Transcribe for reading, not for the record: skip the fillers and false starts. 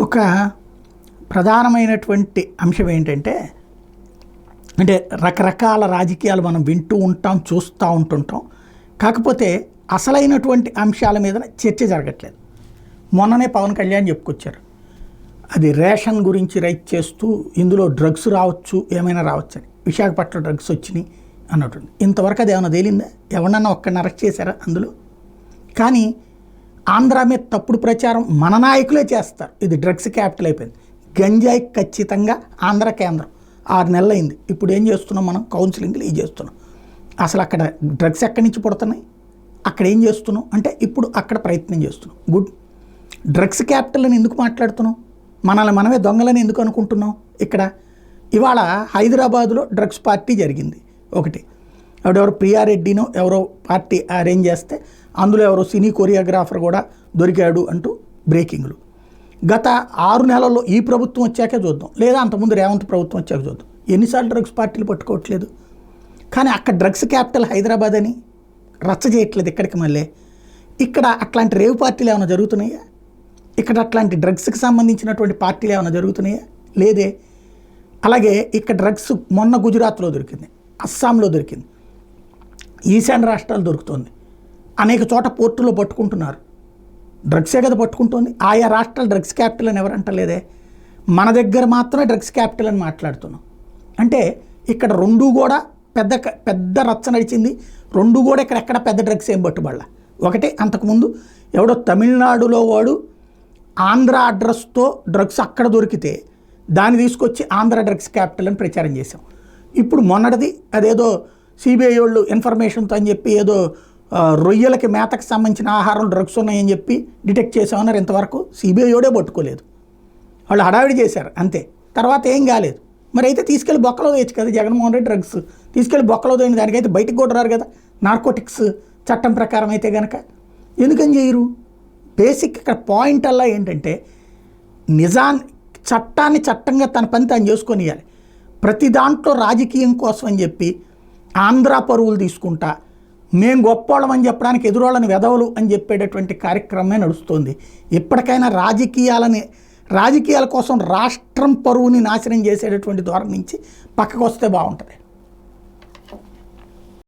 ఒక ప్రధానమైనటువంటి అంశం ఏంటంటే, అంటే రకరకాల రాజకీయాలు మనం వింటూ ఉంటాం, చూస్తూ ఉంటుంటాం. కాకపోతే అసలైనటువంటి అంశాల మీద చర్చ జరగట్లేదు. మొన్ననే పవన్ కళ్యాణ్ చెప్పుకొచ్చారు, అది రేషన్ గురించి రైట్ చేస్తూ ఇందులో డ్రగ్స్ రావచ్చు, ఏమైనా రావచ్చు అని. విశాఖపట్నం డ్రగ్స్ వచ్చినాయి అన్నట్టుంది. ఇంతవరకు అది ఏమైనా తేలిందా? ఎవరినన్నా ఒక్కడిని అరెస్ట్ చేశారా అందులో? కానీ ఆంధ్ర మీద తప్పుడు ప్రచారం మన నాయకులే చేస్తారు. ఇది డ్రగ్స్ క్యాపిటల్ అయిపోయింది. గంజాయి ఖచ్చితంగా ఆంధ్ర కేంద్రం. 6 నెలలు అయింది. ఇప్పుడు ఏం చేస్తున్నాం మనం? కౌన్సిలింగ్లు ఇవి చేస్తున్నాం. అసలు అక్కడ డ్రగ్స్ ఎక్కడి నుంచి పుడుతున్నాయి, అక్కడ ఏం చేస్తున్నాం అంటే ఇప్పుడు అక్కడ ప్రయత్నం చేస్తున్నాం. గుడ్. డ్రగ్స్ క్యాపిటల్ అని ఎందుకు మాట్లాడుతున్నాం? మనల్ని మనమే దొంగలని ఎందుకు అనుకుంటున్నాం? ఇక్కడ ఇవాళ హైదరాబాదులో డ్రగ్స్ పార్టీ జరిగింది ఒకటి. ఎవరెవరు ప్రియారెడ్డినో ఎవరో పార్టీ అరేంజ్ చేస్తే అందులో ఎవరో సినీ కొరియోగ్రాఫర్ కూడా దొరికాడు అంటూ బ్రేకింగ్లు. గత 6 నెలల్లో ఈ ప్రభుత్వం వచ్చాకే చూద్దాం, లేదా అంతకుముందు రేవంత్ ప్రభుత్వం వచ్చాక చూద్దాం, ఎన్నిసార్లు డ్రగ్స్ పార్టీలు పట్టుకోవట్లేదు. కానీ అక్కడ డ్రగ్స్ క్యాపిటల్ హైదరాబాద్ అని రచ్చ చేయట్లేదు ఇక్కడికి. మళ్ళీ ఇక్కడ అట్లాంటి రేవ్ పార్టీలు ఏమైనా జరుగుతున్నాయా? ఇక్కడ అట్లాంటి డ్రగ్స్కి సంబంధించినటువంటి పార్టీలు ఏమైనా జరుగుతున్నాయా? లేదే. అలాగే ఇక్కడ డ్రగ్స్ మొన్న గుజరాత్లో దొరికింది, అస్సాంలో దొరికింది, ఈశాన్య రాష్ట్రాలు దొరుకుతుంది, అనేక చోట పోర్టులో పట్టుకుంటున్నారు. డ్రగ్సే కదా పట్టుకుంటుంది. ఆయా రాష్ట్రాలు డ్రగ్స్ క్యాపిటల్ అని ఎవరు అంటలేదే. మన దగ్గర మాత్రమే డ్రగ్స్ క్యాపిటల్ అని మాట్లాడుతున్నాం. అంటే ఇక్కడ రెండు కూడా పెద్ద రచ్చ నడిచింది. రెండు కూడా ఎక్కడ పెద్ద డ్రగ్స్ ఏం పట్టుబడలా. ఒకటి, అంతకుముందు ఎవడో తమిళనాడులో వాడు ఆంధ్ర అడ్రస్తో డ్రగ్స్ అక్కడ దొరికితే దాన్ని తీసుకొచ్చి ఆంధ్ర డ్రగ్స్ క్యాపిటల్ అని ప్రచారం చేసాం. ఇప్పుడు మొన్నటిది అదేదో సిబిఐ వాళ్ళు ఇన్ఫర్మేషన్తో అని చెప్పి ఏదో రొయ్యలకి మేతకు సంబంధించిన ఆహారం డ్రగ్స్ ఉన్నాయని చెప్పి డిటెక్ట్ చేసామన్నారు. ఇంతవరకు సిబిఐ ఓడే పట్టుకోలేదు. వాళ్ళు హడావిడి చేశారు అంతే. తర్వాత ఏం కాలేదు. మరి అయితే తీసుకెళ్ళి బొక్కలో వేయచ్చు కదా జగన్మోహన్ రెడ్డి. డ్రగ్స్ తీసుకెళ్ళి బొక్కలో వేయని దానికైతే బయటకు కూడా రారు కదా నార్కోటిక్స్ చట్టం ప్రకారం అయితే కనుక. ఎందుకని చేయరు? బేసిక్ ఇక్కడ పాయింట్ అలా ఏంటంటే, చట్టాన్ని చట్టంగా తన పని తాను చేసుకొనియాలి. ప్రతి దాంట్లో రాజకీయం కోసం అని చెప్పి ఆంధ్ర పరువులు తీసుకుంటా మేము గొప్పోళ్ళం అని చెప్పడానికి ఎదురోళ్ళని వెధవలు అని చెప్పేటటువంటి కార్యక్రమమే నడుస్తుంది. ఎప్పటికైనా రాజకీయాల కోసం రాష్ట్రం పరువుని నాశనం చేసేటటువంటి ధోరణి నుంచి పక్కకు వస్తే బాగుంటుంది.